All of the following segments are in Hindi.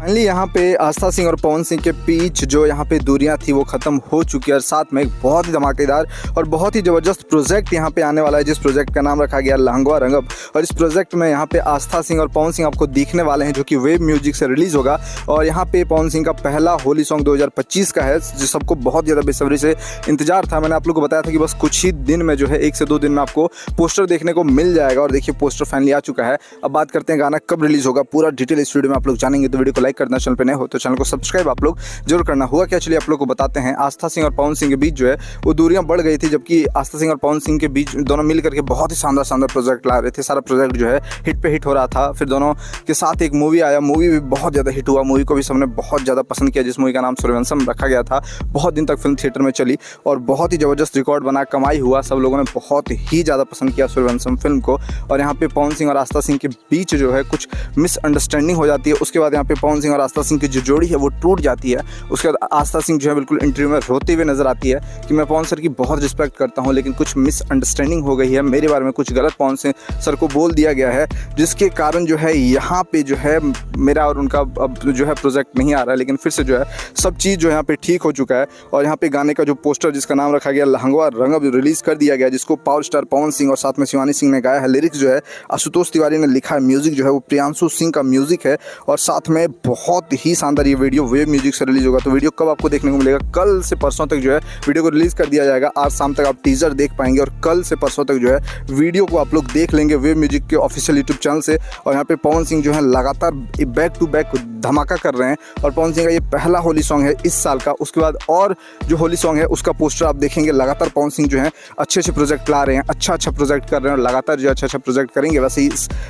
फाइनली यहाँ पे आस्था सिंह और पवन सिंह के बीच जो यहाँ पे दूरियां थी वो खत्म हो चुकी है और साथ में एक बहुत ही धमाकेदार और बहुत ही ज़बरदस्त प्रोजेक्ट यहाँ पे आने वाला है, जिस प्रोजेक्ट का नाम रखा गया लहंगा रंगब। और इस प्रोजेक्ट में यहाँ पे आस्था सिंह और पवन सिंह आपको दिखने वाले हैं, जो कि वेब म्यूजिक से रिलीज़ होगा। और यहाँ पे पवन सिंह का पहला होली सॉन्ग 2025 का है, जो सबको बहुत ज़्यादा बेसब्री से इंतजार था। मैंने आप लोग को बताया था कि बस कुछ ही दिन में जो है 1 से 2 दिन में आपको पोस्टर देखने को मिल जाएगा। और देखिए पोस्टर फाइनली आ चुका है। अब बात करते हैं गाना कब रिलीज़ होगा, पूरा डिटेल इस वीडियो में आप लोग जानेंगे। तो वीडियो को लाइक करना, चैनल पे नए हो तो चैनल को सब्सक्राइब आप लोग जरूर करना। हुआ क्या, चलिए आप लोग को बताते हैं। आस्था सिंह और पवन सिंह के बीच जो है वो दूरियां बढ़ गई थी, जबकि आस्था सिंह और पवन सिंह के बीच दोनों मिल करके बहुत ही शानदार प्रोजेक्ट ला रहे थे। सारा प्रोजेक्ट जो है हिट पे हिट हो रहा था। फिर दोनों के साथ एक मूवी आया, मूवी भी बहुत ज़्यादा हिट हुआ। मूवी को भी सबने बहुत ज़्यादा पसंद किया, जिस मूवी का नाम सूर्यवंशम रखा गया था। बहुत दिन तक फिल्म थिएटर में चली और बहुत ही ज़बरदस्त रिकॉर्ड बना, कमाई हुआ। सब लोगों ने बहुत ही ज़्यादा पसंद किया सूर्यवंशम फिल्म को। और यहाँ पे पवन सिंह और आस्था सिंह के बीच जो है कुछ मिसअंडरस्टैंडिंग हो जाती है। उसके बाद यहाँ पे पवन सिंह और आस्था सिंह की जो जोड़ी है वो टूट जाती है। उसके बाद आस्था सिंह जो है बिल्कुल इंटरव्यू में रोते हुए नजर आती है कि मैं पवन सर की बहुत रिस्पेक्ट करता हूँ, लेकिन कुछ मिसअंडरस्टैंडिंग हो गई है, मेरे बारे में कुछ गलत पवन सिंह सर को बोल दिया गया है, जिसके कारण जो है यहाँ पे जो है मेरा और उनका अब जो है प्रोजेक्ट नहीं आ रहा है। लेकिन फिर से जो है सब चीज़ जो यहाँ पे ठीक हो चुका है। और यहाँ पे गाने का जो पोस्टर जिसका नाम रखा गया लहंगा रंगब रिलीज़ कर दिया गया, जिसको पावर स्टार पवन सिंह और साथ में शिवानी सिंह ने गाया है। लिरिक्स जो है आशुतोष तिवारी ने लिखा है, म्यूजिक जो है वो प्रियांशु सिंह का म्यूजिक है। और साथ में बहुत ही शानदार ये वीडियो वेब म्यूजिक से रिलीज होगा। तो वीडियो कब आपको देखने को मिलेगा, कल से परसों तक जो है वीडियो को रिलीज़ कर दिया जाएगा। आज शाम तक आप टीजर देख पाएंगे और कल से परसों तक जो है वीडियो को आप लोग देख लेंगे वेब म्यूजिक के ऑफिशियल यूट्यूब चैनल से। और यहाँ पे पवन सिंह जो है लगातार बैक टू बैक धमाका कर रहे हैं। और पवन सिंह का ये पहला होली सॉन्ग है इस साल का। उसके बाद और जो होली सॉन्ग है उसका पोस्टर आप देखेंगे। लगातार पवन सिंह जो है अच्छे प्रोजेक्ट ला रहे हैं, अच्छा प्रोजेक्ट कर रहे हैं और लगातार जो अच्छा प्रोजेक्ट करेंगे। वैसे ही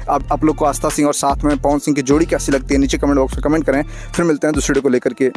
आप लोग को आस्था सिंह और साथ में पवन सिंह की जोड़ी कैसी लगती है नीचे कमेंट बॉक्स में कमेंट करें। फिर मिलते हैं दूसरे वीडियो को लेकर के।